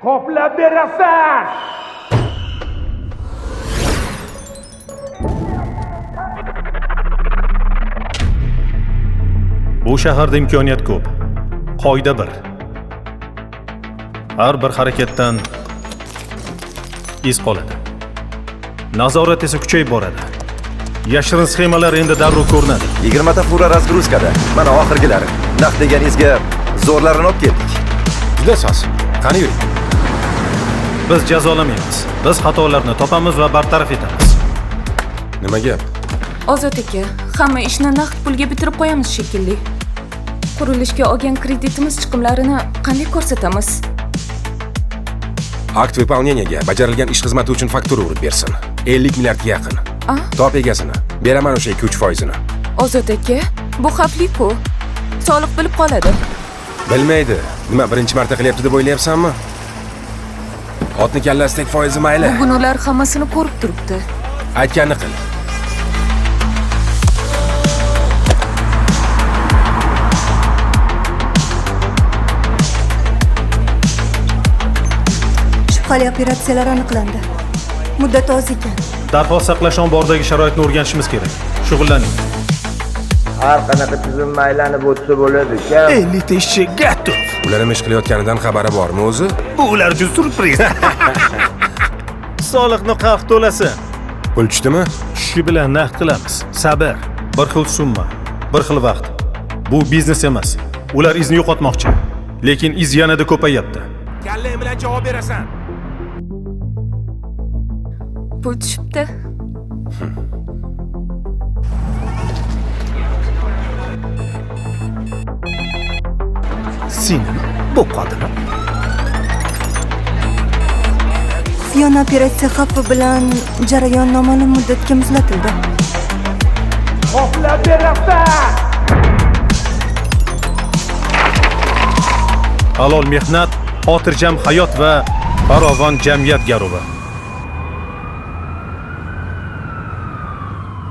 Qoplab berasan. Bu shaharda imkoniyat ko'p. Qoida bir. Har bir harakatdan iz qoladi. Nazorat esa kuchayib boradi. Yashirin sxemalar endi darrov ko'rinadi. 20 ta fura razgruzkada. Mana oxirgilari. Naq deganingizga zo'rlarini olib keldik. Juda soz. Qani yuring. Biz jazolamaymiz. Biz xatolarni topamiz va bartaraf etamiz. Nima gap? Ozod aka, hamma ishni naqd pulga bitirib qo'yamiz shekilli. Qurilishga olgan kreditimiz chiqimlarini qanday ko'rsatamiz? Akt выполнениyaga bajarilgan ish xizmati uchun faktura urib bersin. 50 milliardga yaqin. Top egasini. Beraman o'sha 2-3%ni. Ozod aka, bu xavfli-ku. Soliq bilib qoladi. Bilmaydi. Nima birinchi marta qilyapti deb o'ylayapsanmi? Otni kallasidek foizi mayli. Bugun ular hammasini ko'rib turibdi. Aytganini qil. Shubhali operatsiyalar aniqlandi. Muddat oz ekan. Darhol saqlash ombordagi sharoitni o'rganishimiz kerak. Shug'ullaning. Har qanaqa tizim aylanib o'tsa bo'ladi-ku. 50 ta ishchi gatov. Ular nima ish qilayotganidan xabari bormi o'zi? Bu ular uchun surpriz. Soliqni qaq to'lasin. Pul tushdimi? Shu bilan naqd qilamiz. Sabr, bir xil summa, bir xil vaqt. Bu biznes emas. Ular izni yo'qotmoqchi, lekin iz yanada ko'payapti. Kallang bilan javob berasan. Pul tushibdi. Seni bo'qadimi? Xufiyona operatsiya xavfi bilan jarayon noma'lum muddatga muzlatildi. Qoplab berasan. Halol mehnat, xotirjam hayot va farovon jamiyat garovi.